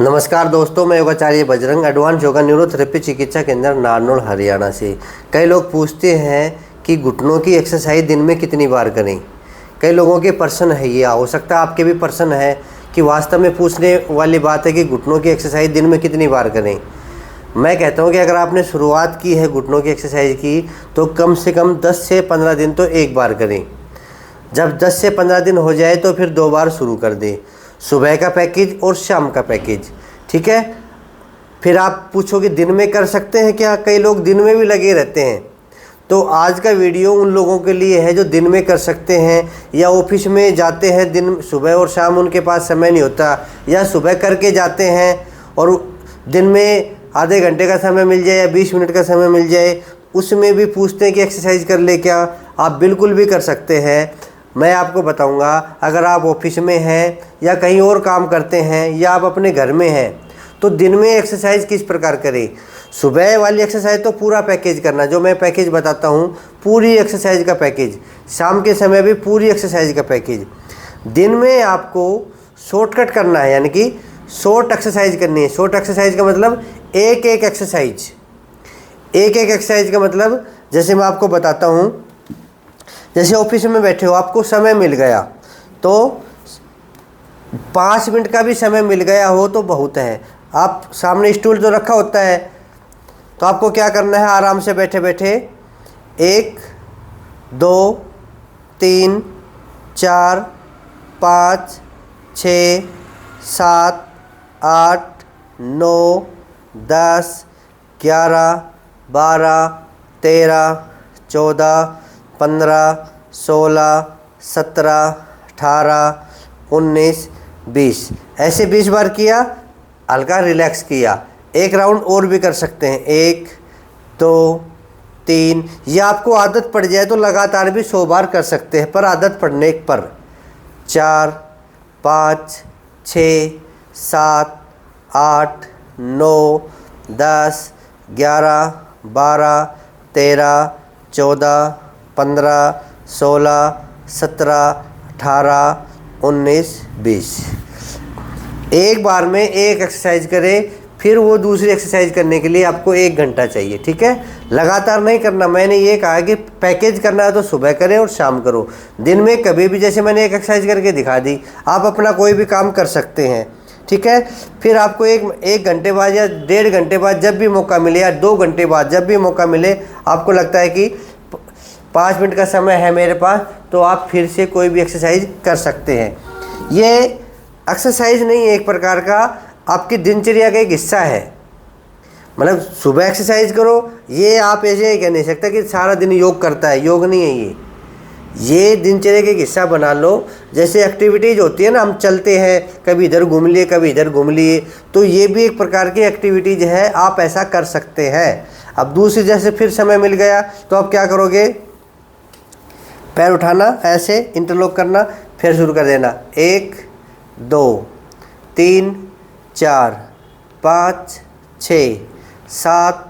नमस्कार दोस्तों, मैं योगाचार्य बजरंग एडवांस योगा न्यूरोथेरेपी चिकित्सा केंद्र नारनौल हरियाणा से। कई लोग पूछते हैं कि घुटनों की एक्सरसाइज दिन में कितनी बार करें। कई लोगों के प्रश्न है, ये हो सकता है आपके भी प्रश्न है कि वास्तव में पूछने वाली बात है कि घुटनों की एक्सरसाइज दिन में कितनी बार करें। मैं कहता हूँ कि अगर आपने शुरुआत की है घुटनों की एक्सरसाइज की तो कम से कम 10 से 15 दिन तो एक बार करें। जब 10 से 15 दिन हो जाए तो फिर 2 बार शुरू कर दें, सुबह का पैकेज और शाम का पैकेज। ठीक है। फिर आप पूछोगे दिन में कर सकते हैं क्या? कई लोग दिन में भी लगे रहते हैं। तो आज का वीडियो उन लोगों के लिए है जो दिन में कर सकते हैं या ऑफिस में जाते हैं, दिन सुबह और शाम उनके पास समय नहीं होता, या सुबह करके जाते हैं और दिन में आधे घंटे का समय मिल जाए या 20 मिनट का समय मिल जाए, उसमें भी पूछते हैं कि एक्सरसाइज कर ले क्या। आप बिल्कुल भी कर सकते हैं। मैं आपको बताऊंगा, अगर आप ऑफिस में हैं या कहीं और काम करते हैं या आप अपने घर में हैं तो दिन में एक्सरसाइज किस प्रकार करें। सुबह वाली एक्सरसाइज तो पूरा पैकेज करना, जो मैं पैकेज बताता हूँ पूरी एक्सरसाइज का पैकेज। शाम के समय भी पूरी एक्सरसाइज का पैकेज। दिन में आपको शॉर्टकट करना है, यानी कि शॉर्ट एक्सरसाइज करनी है। शॉर्ट एक्सरसाइज का मतलब एक एक एक्सरसाइज का मतलब, जैसे मैं आपको बताता हूँ, जैसे ऑफिस में बैठे हो, आपको समय मिल गया तो 5 मिनट का भी समय मिल गया हो तो बहुत है। आप सामने स्टूल जो रखा होता है तो आपको क्या करना है, आराम से बैठे बैठे 1 2 3 4 5 6 7 8 9 10 11 12 13 14 15 16 17 18 19 20, ऐसे 20 बार किया, हल्का रिलैक्स किया। एक राउंड और भी कर सकते हैं, 1 2 3, या आपको आदत पड़ जाए तो लगातार भी 100 बार कर सकते हैं, पर आदत पड़ने पर 4 5 6 7 8 9 10 11 12 13 14 15 16 17 18 19 20। एक बार में एक एक्सरसाइज करें, फिर वो दूसरी एक्सरसाइज करने के लिए आपको 1 घंटा चाहिए। ठीक है। लगातार नहीं करना। मैंने ये कहा कि पैकेज करना है तो सुबह करें और शाम करो। दिन में कभी भी, जैसे मैंने एक एक्सरसाइज करके दिखा दी, आप अपना कोई भी काम कर सकते हैं। ठीक है। फिर आपको एक घंटे बाद या 1.5 घंटे बाद जब भी मौका मिले, या 2 घंटे बाद जब भी मौका मिले, आपको लगता है कि 5 मिनट का समय है मेरे पास, तो आप फिर से कोई भी एक्सरसाइज कर सकते हैं। ये एक्सरसाइज नहीं है, एक प्रकार का आपकी दिनचर्या का एक हिस्सा है। मतलब सुबह एक्सरसाइज करो, ये आप ऐसे कह नहीं सकते कि सारा दिन योग करता है, योग नहीं है ये दिनचर्या का एक हिस्सा बना लो। जैसे एक्टिविटीज़ होती है ना, हम चलते हैं, कभी इधर घूम लिए कभी इधर घूम लिए, तो ये भी एक प्रकार की एक्टिविटीज़ है, आप ऐसा कर सकते हैं। अब दूसरी, जैसे फिर समय मिल गया तो आप क्या करोगे, पैर उठाना, ऐसे इंटरलॉक करना, फिर शुरू कर देना, 1 2 3 4 5 6 7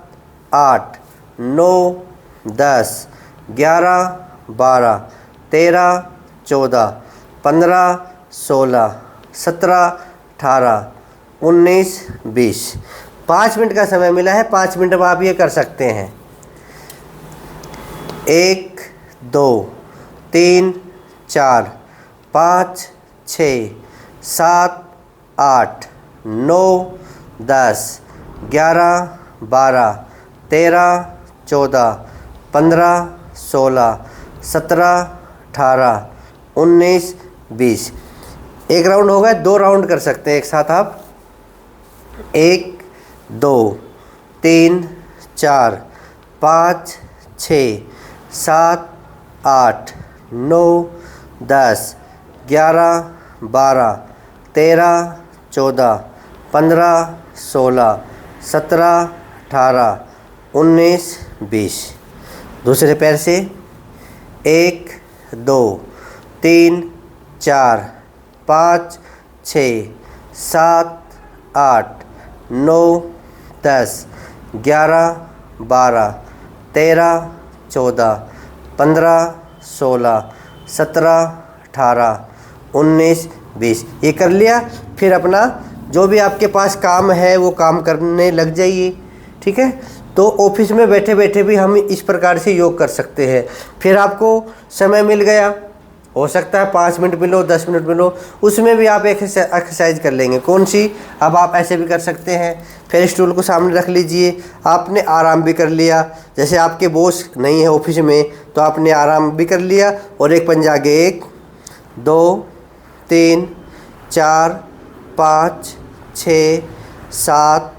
8 9 10 11 12 13 14 15 16 17 18 19 20। 5 मिनट का समय मिला है, 5 मिनट में आप ये कर सकते हैं। 1 2 3 4 5 6 7 8 9 10 11 12 13 14 15 16 17 18 19 20। एक राउंड हो गया, 2 राउंड कर सकते हैं एक साथ आप। 1 2 3 4 5 6 7 8 9 10 11 12 13 14 15 16 17 18 19 20। दूसरे पैर से 1 2 3 4 5 6 7 8 9 10 11 12 13 14 15 16 17 18 19 20। ये कर लिया। फिर अपना जो भी आपके पास काम है वो काम करने लग जाइए, ठीक है। तो ऑफिस में बैठे बैठे भी हम इस प्रकार से योग कर सकते हैं। फिर आपको समय मिल गया, हो सकता है 5 मिनट मिलो, 10 मिनट मिलो, उसमें भी आप एक्सरसाइज कर लेंगे। कौन सी? अब आप ऐसे भी कर सकते हैं, फिर स्टूल को सामने रख लीजिए, आपने आराम भी कर लिया। जैसे आपके बॉस नहीं है ऑफिस में तो आपने आराम भी कर लिया, और एक पंजा आगे, 1 2 3 4 5 6 7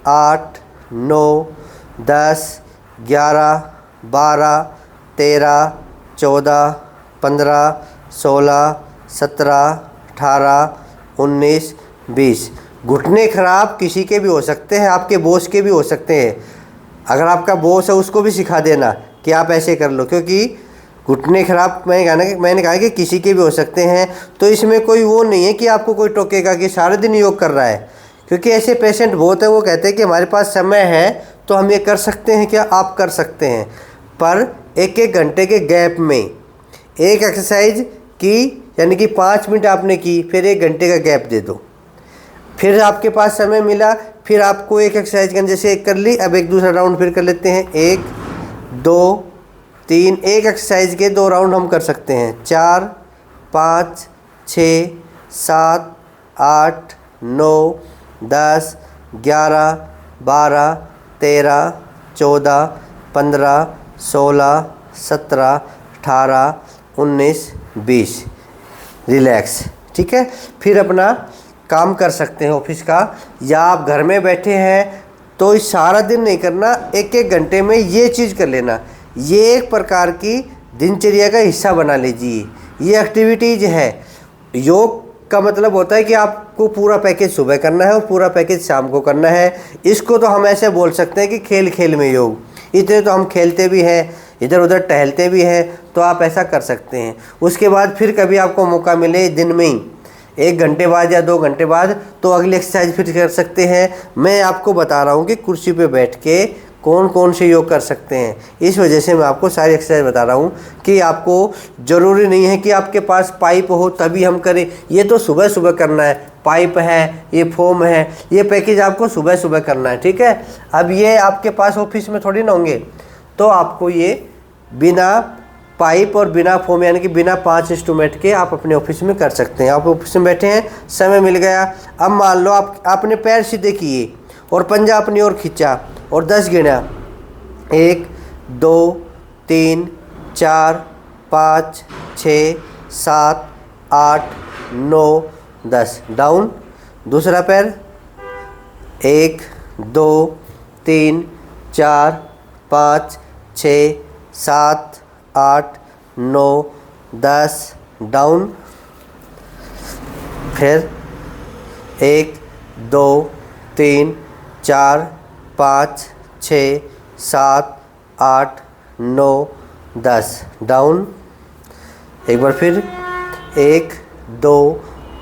8 9 10 11 12 13 14 15 16 17 18 19 20। घुटने खराब किसी के भी हो सकते हैं, आपके बॉस के भी हो सकते हैं। अगर आपका बॉस है उसको भी सिखा देना कि आप ऐसे कर लो, क्योंकि घुटने खराब मैंने कहा कि किसी के भी हो सकते हैं। तो इसमें कोई वो नहीं है कि आपको कोई टोकेगा कि सारे दिन योग कर रहा है, क्योंकि ऐसे पेशेंट बहुत हैं, वो कहते हैं कि हमारे पास समय है तो हम ये कर सकते हैं। क्या आप कर सकते हैं, पर 1-1 घंटे के गैप में एक एक्सरसाइज की, यानी कि 5 मिनट आपने की, फिर 1 घंटे का गैप दे दो। फिर आपके पास समय मिला, फिर आपको एक एक्सरसाइज करने, जैसे एक कर ली, अब एक दूसरा राउंड फिर कर लेते हैं। 1 2 3, एक एक्सरसाइज के 2 राउंड हम कर सकते हैं। 4 5 6 7 8 9 10 11 12 13 14 15 16 17 18 19 20। रिलैक्स, ठीक है। फिर अपना काम कर सकते हैं ऑफिस का, या आप घर में बैठे हैं तो इस सारा दिन नहीं करना, 1-1 घंटे में ये चीज़ कर लेना। ये एक प्रकार की दिनचर्या का हिस्सा बना लीजिए। ये एक्टिविटीज़ है। योग का मतलब होता है कि आपको पूरा पैकेज सुबह करना है और पूरा पैकेज शाम को करना है। इसको तो हम ऐसे बोल सकते हैं कि खेल खेल में योग। इतने तो हम खेलते भी हैं, इधर उधर टहलते भी हैं, तो आप ऐसा कर सकते हैं। उसके बाद फिर कभी आपको मौका मिले दिन में ही 1 घंटे बाद या 2 घंटे बाद, तो अगली एक्सरसाइज फिर कर सकते हैं। मैं आपको बता रहा हूँ कि कुर्सी पे बैठ के कौन कौन से योग कर सकते हैं। इस वजह से मैं आपको सारी एक्सरसाइज बता रहा हूँ कि आपको ज़रूरी नहीं है कि आपके पास पाइप हो तभी हम करें। ये तो सुबह सुबह करना है। पाइप है, ये फोम है, ये पैकेज आपको सुबह सुबह करना है, ठीक है। अब ये आपके पास ऑफिस में थोड़ी ना होंगे, तो आपको ये बिना पाइप और बिना फोम, यानी कि बिना 5 इंस्ट्रूमेंट के आप अपने ऑफिस में कर सकते हैं। आप ऑफिस में बैठे हैं, समय मिल गया, अब मान लो आपने पैर सीधे किए और पंजा अपनी ओर खींचा और 10 गिना, 1 2 3 4 5 6 7 8 9 10। डाउन। दूसरा पैर, 1 2 3 4 5 6 7 8 9 10। डाउन। फिर 1 2 3 4 5 6 7 8 9 10। डाउन। एक बार फिर, 1 2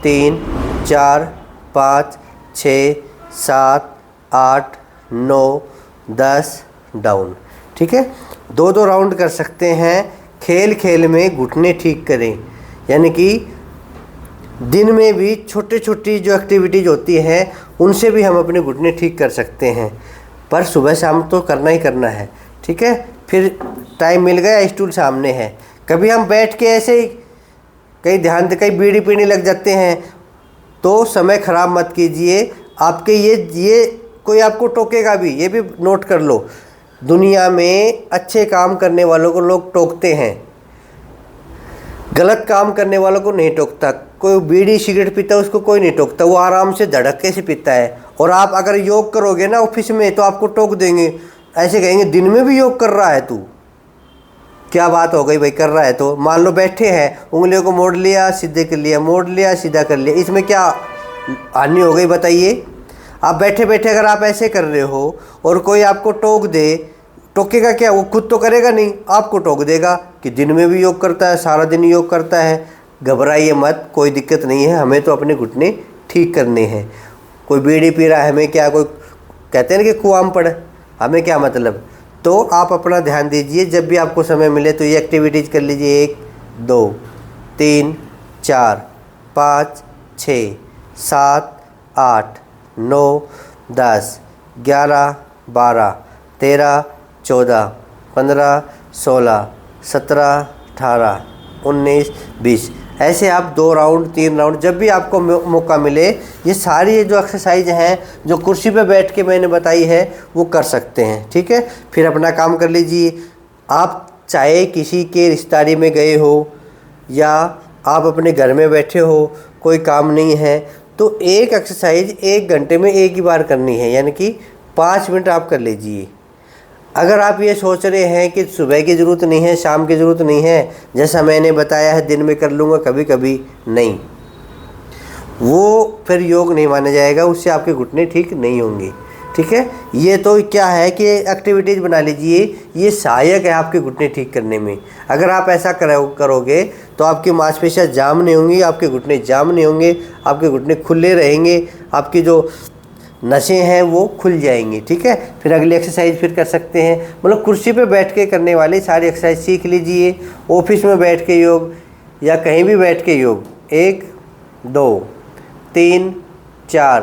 3 4 5 6 7 8 9 10। डाउन, ठीक है। 2-2 राउंड कर सकते हैं। खेल खेल में घुटने ठीक करें, यानी कि दिन में भी छोटी छोटी जो एक्टिविटीज़ होती हैं उनसे भी हम अपने घुटने ठीक कर सकते हैं, पर सुबह शाम तो करना ही करना है, ठीक है। फिर टाइम मिल गया, स्टूल सामने है, कभी हम बैठ के ऐसे ही कहीं ध्यान से कहीं बीड़ी पीने लग जाते हैं, तो समय ख़राब मत कीजिए। आपके ये कोई आपको टोकेगा भी, ये भी नोट कर लो। दुनिया में अच्छे काम करने वालों को लोग टोकते हैं, गलत काम करने वालों को नहीं टोकता। कोई बीड़ी सिगरेट पीता है उसको कोई नहीं टोकता, वो आराम से धड़क्के से पीता है। और आप अगर योग करोगे ना ऑफिस में तो आपको टोक देंगे, ऐसे कहेंगे दिन में भी योग कर रहा है तू, क्या बात हो गई भाई, कर रहा है तो। मान लो बैठे हैं, उंगलियों को मोड़ लिया, सीधे कर लिया, मोड़ लिया, सीधा कर लिया, इसमें क्या हानि हो गई बताइए। आप बैठे बैठे अगर आप ऐसे कर रहे हो और कोई आपको टोक दे, टोकेगा क्या, वो खुद तो करेगा नहीं, आपको टोक देगा कि दिन में भी योग करता है, सारा दिन योग करता है। घबराइए मत, कोई दिक्कत नहीं है, हमें तो अपने घुटने ठीक करने हैं। कोई बीड़ी पी रहा है, हमें क्या, कोई कहते हैं ना कि कुआं पड़, हमें क्या मतलब। तो आप अपना ध्यान दीजिए, जब भी आपको समय मिले तो ये एक्टिविटीज़ कर लीजिए। 1 2 3 4 5 6 7 8 9, 10, 11, 12, 13, 14, 15, 16, 17, 18, 19, 20। ऐसे आप 2 राउंड 3 राउंड जब भी आपको मौका मिले ये सारी जो एक्सरसाइज हैं जो कुर्सी पे बैठ के मैंने बताई है वो कर सकते हैं। ठीक है, फिर अपना काम कर लीजिए। आप चाहे किसी के रिश्तेदारी में गए हो या आप अपने घर में बैठे हो, कोई काम नहीं है, तो एक एक्सरसाइज 1 घंटे में एक ही बार करनी है, यानी कि 5 मिनट आप कर लीजिए। अगर आप ये सोच रहे हैं कि सुबह की ज़रूरत नहीं है, शाम की ज़रूरत नहीं है, जैसा मैंने बताया है दिन में कर लूँगा कभी कभी, नहीं, वो फिर योग नहीं माना जाएगा, उससे आपके घुटने ठीक नहीं होंगे। ठीक है, ये तो क्या है कि एक्टिविटीज़ बना लीजिए, ये सहायक है आपके घुटने ठीक करने में। अगर आप ऐसा करोगे तो आपकी मांसपेशियाँ जाम नहीं होंगी, आपके घुटने जाम नहीं होंगे, आपके घुटने खुले रहेंगे, आपकी जो नसें हैं वो खुल जाएंगी। ठीक है, फिर अगली एक्सरसाइज फिर कर सकते हैं। मतलब कुर्सी पे बैठ के करने वाली सारी एक्सरसाइज सीख लीजिए। ऑफिस में बैठ के योग या कहीं भी बैठ के योग 1, 2, 3, 4,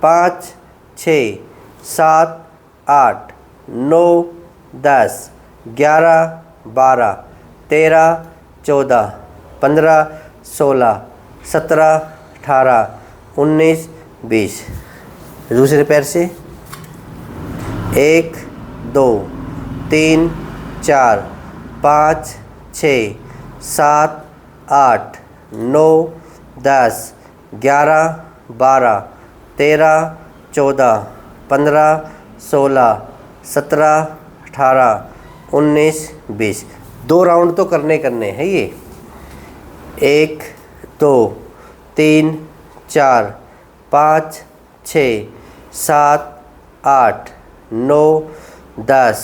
5, 6, 7, 8, 9, 10, 11, 12, 13, 14, 15, 16, 17, 18, 19, 20। दूसरे पैर से 1, 2, 3, 4, 5, 6, 7, 8, 9, 10, 11, 12, 13, 14, 15, 16, 17, 18, 19, 20। 2 राउंड तो करने हैं ये। 1, 2, 3, 4, 5, 6, 7, 8, 9, 10,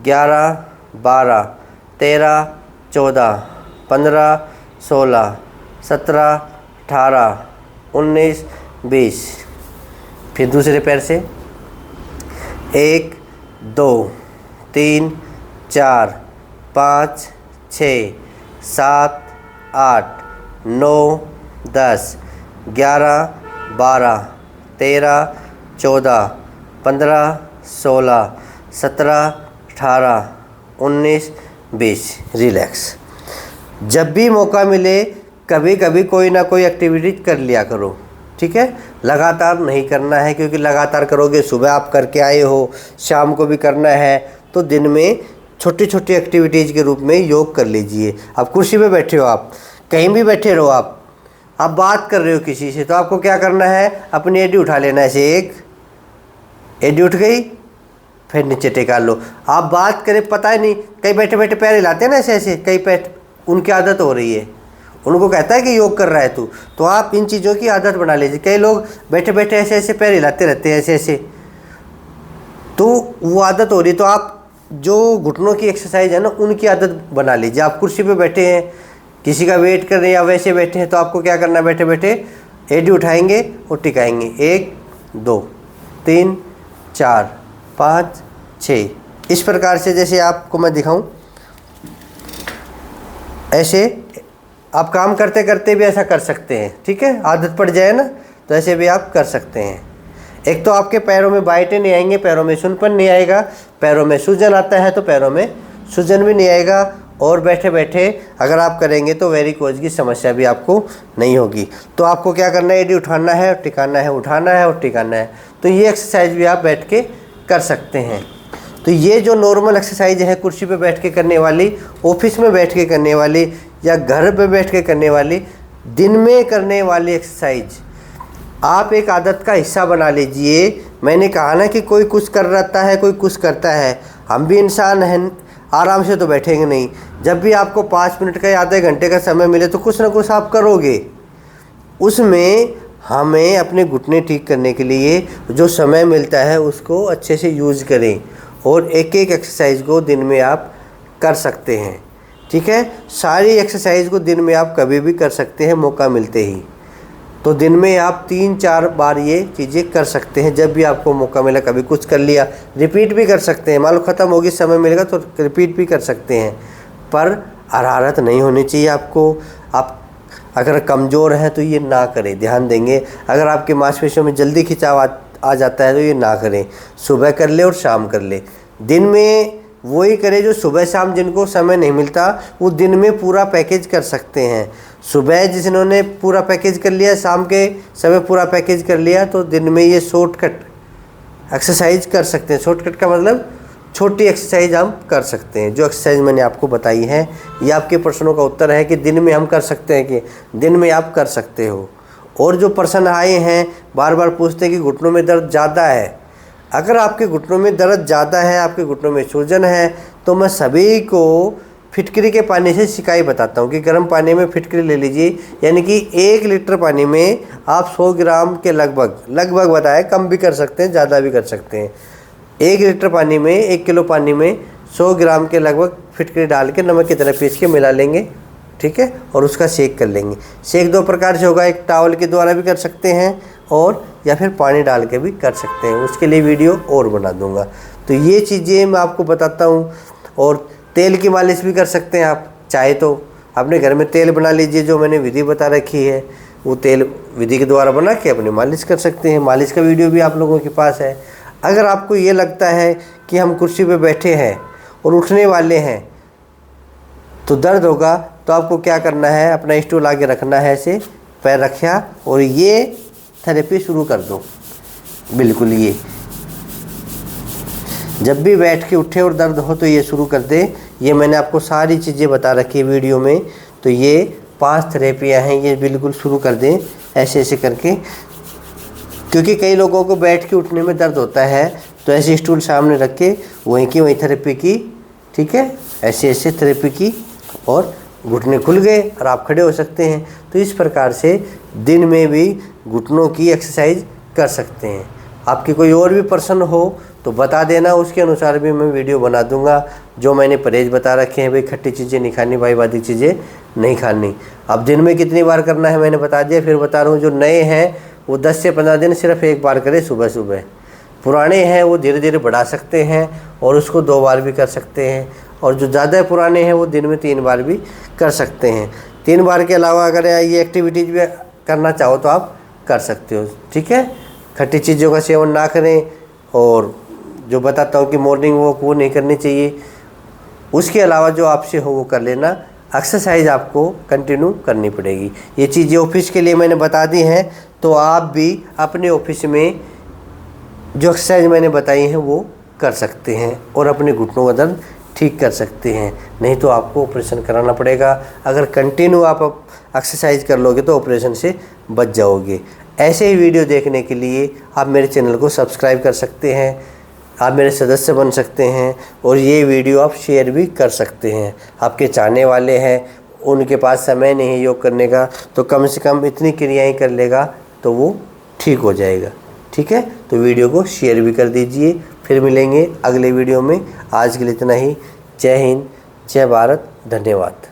11, 12, 13, 14, 15, 16, 17, 18, 19, 20। फिर दूसरे पैर से 1, 2, 3, 4, 5, 6, 7, 8, 9, 10, 11, 12, 13, 14, 15, 16, 17, 18, 19, 20। रिलैक्स। जब भी मौका मिले कभी कभी कोई ना कोई एक्टिविटी कर लिया करो। ठीक है, लगातार नहीं करना है, क्योंकि लगातार करोगे, सुबह आप करके आए हो, शाम को भी करना है, तो दिन में छोटी छोटी एक्टिविटीज़ के रूप में योग कर लीजिए। आप कुर्सी पे बैठे हो, आप कहीं भी बैठे रहो, आप बात कर रहे हो किसी से, तो आपको क्या करना है, अपनी एडी उठा लेना है। ऐसे एक एडी उठ गई, फिर नीचे टेका लो। आप बात करें, पता ही नहीं, कई बैठे बैठे पैर हिलाते हैं ना ऐसे ऐसे, कई पैर उनकी आदत हो रही है, उनको कहता है कि योग कर रहा है तू, तो आप इन चीज़ों की आदत बना लीजिए। कई लोग बैठे बैठे ऐसे ऐसे पैर हिलाते रहते हैं ऐसे ऐसे, तो वो आदत हो रही है। तो आप जो घुटनों की एक्सरसाइज है ना, उनकी आदत बना लीजिए। आप कुर्सी पे बैठे हैं, किसी का वेट कर रहे हैं या वैसे बैठे हैं, तो आपको क्या करना है, बैठे बैठे एडी उठाएंगे और टिकाएंगे। 1, 2, 3, 4, 5, 6। इस प्रकार से जैसे आपको मैं दिखाऊं, ऐसे आप काम करते करते भी ऐसा कर सकते हैं। ठीक है, आदत पड़ जाए ना तो ऐसे भी आप कर सकते हैं। एक तो आपके पैरों में बाइटें नहीं आएंगे, पैरों में सूजन नहीं आएगा, पैरों में सूजन आता है तो पैरों में सूजन भी नहीं आएगा, और बैठे बैठे अगर आप करेंगे तो वेरिकोज की समस्या भी आपको नहीं होगी। तो आपको क्या करना है, एडी उठाना है और टिकाना है, उठाना है और टिकाना है। तो ये एक्सरसाइज भी आप बैठ के कर सकते हैं। तो ये जो नॉर्मल एक्सरसाइज है, कुर्सी पे बैठ के करने वाली, ऑफिस में बैठ के करने वाली या घर पे बैठ के करने वाली, दिन में करने वाली एक्सरसाइज, आप एक आदत का हिस्सा बना लीजिए। मैंने कहा ना कि कोई कुछ कर रहता है, कोई कुछ करता है, हम भी इंसान हैं, आराम से तो बैठेंगे नहीं। जब भी आपको 5 मिनट का या आधे घंटे का समय मिले तो कुछ ना कुछ आप करोगे। उसमें हमें अपने घुटने ठीक करने के लिए जो समय मिलता है उसको अच्छे से यूज़ करें, और एक एक एक्सरसाइज को दिन में आप कर सकते हैं। ठीक है, सारी एक्सरसाइज को दिन में आप कभी भी कर सकते हैं, मौका मिलते ही। तो दिन में आप 3-4 बार ये चीज़ें कर सकते हैं, जब भी आपको मौका मिला। कभी कुछ कर लिया, रिपीट भी कर सकते हैं, मान लो ख़त्म होगी, समय मिलेगा तो रिपीट भी कर सकते हैं, पर हरारत नहीं होनी चाहिए आपको। आप अगर कमज़ोर है तो ये ना करें, ध्यान देंगे। अगर आपके मांसपेशियों में जल्दी खिंचाव आ जाता है तो ये ना करें। सुबह कर ले और शाम कर ले। दिन में वही करें जो सुबह शाम जिनको समय नहीं मिलता वो दिन में पूरा पैकेज कर सकते हैं। सुबह जिन्होंने पूरा पैकेज कर लिया, शाम के समय पूरा पैकेज कर लिया, तो दिन में ये शॉर्टकट एक्सरसाइज कर सकते हैं। शॉर्टकट का मतलब छोटी एक्सरसाइज हम कर सकते हैं। जो एक्सरसाइज मैंने आपको बताई है ये आपके प्रश्नों का उत्तर है कि दिन में हम कर सकते हैं, कि दिन में आप कर सकते हो। और जो प्रश्न आए हैं बार बार पूछते हैं कि घुटनों में दर्द ज़्यादा है, अगर आपके घुटनों में दर्द ज़्यादा है, आपके घुटनों में सूजन है, तो मैं सभी को फिटकरी के पानी से सिकाई बताता हूँ कि गर्म पानी में फिटकरी ले लीजिए, यानी कि 1 लीटर पानी में आप 100 ग्राम के लगभग बताएं, कम भी कर सकते हैं ज़्यादा भी कर सकते हैं। 1 लीटर पानी में 1 किलो पानी में 100 ग्राम के लगभग फिटकरी डाल के नमक की तरह पीस के मिला लेंगे, ठीक है, और उसका सेक कर लेंगे। सेक 2 प्रकार से होगा, एक टावल के द्वारा भी कर सकते हैं और या फिर पानी डाल के भी कर सकते हैं। उसके लिए वीडियो और बना दूंगा। तो ये चीज़ें मैं आपको बताता हूँ। और तेल की मालिश भी कर सकते हैं आप चाहे तो। अपने घर में तेल बना लीजिए, जो मैंने विधि बता रखी है वो तेल विधि के द्वारा बना के अपनी मालिश कर सकते हैं। मालिश का वीडियो भी आप लोगों के पास है। अगर आपको ये लगता है कि हम कुर्सी पे बैठे हैं और उठने वाले हैं तो दर्द होगा, तो आपको क्या करना है, अपना स्टूल आगे रखना है, ऐसे पैर रखा और ये थेरेपी शुरू कर दो। बिल्कुल ये जब भी बैठ के उठे और दर्द हो तो ये शुरू कर दे। ये मैंने आपको सारी चीज़ें बता रखी है वीडियो में। तो ये 5 थेरेपियाँ हैं, ये बिल्कुल शुरू कर दें ऐसे ऐसे करके। क्योंकि कई लोगों को बैठ के उठने में दर्द होता है, तो ऐसे स्टूल सामने रख के वहीं की वहीं थेरेपी की, ठीक है, ऐसे ऐसे थेरेपी की और घुटने खुल गए और आप खड़े हो सकते हैं। तो इस प्रकार से दिन में भी घुटनों की एक्सरसाइज कर सकते हैं। आपकी कोई और भी प्रश्न हो तो बता देना, उसके अनुसार भी मैं वीडियो बना दूंगा। जो मैंने परहेज बता रखे हैं, भाई खट्टी चीज़ें नहीं खानी, भाई वादी चीज़ें नहीं खानी। अब दिन में कितनी बार करना है मैंने बता दिया, फिर बता रहा हूँ। जो नए हैं वो 10 से 15 दिन सिर्फ 1 बार करें सुबह सुबह। पुराने हैं वो धीरे धीरे बढ़ा सकते हैं और उसको 2 बार भी कर सकते हैं। और जो ज़्यादा पुराने हैं वो दिन में 3 बार भी कर सकते हैं। 3 बार के अलावा अगर ये एक्टिविटीज़ भी करना चाहो तो आप कर सकते हो, ठीक है। खट्टी चीज़ों का सेवन ना करें और जो बताता हूँ कि मॉर्निंग वॉक वो नहीं करनी चाहिए। उसके अलावा जो आपसे हो वो कर लेना। एक्सरसाइज आपको कंटिन्यू करनी पड़ेगी। ये चीज़ें ऑफिस के लिए मैंने बता दी हैं, तो आप भी अपने ऑफिस में जो एक्सरसाइज मैंने बताई हैं वो कर सकते हैं और अपने घुटनों का दर्द ठीक कर सकते हैं। नहीं तो आपको ऑपरेशन कराना पड़ेगा। अगर कंटिन्यू आप एक्सरसाइज कर लोगे तो ऑपरेशन से बच जाओगे। ऐसे ही वीडियो देखने के लिए आप मेरे चैनल को सब्सक्राइब कर सकते हैं, आप मेरे सदस्य बन सकते हैं और ये वीडियो आप शेयर भी कर सकते हैं। आपके चाहने वाले हैं, उनके पास समय नहीं है योग करने का, तो कम से कम इतनी क्रियाएं कर लेगा तो वो ठीक हो जाएगा, ठीक है। तो वीडियो को शेयर भी कर दीजिए। फिर मिलेंगे अगले वीडियो में। आज के लिए इतना ही। जय हिंद, जय भारत, धन्यवाद।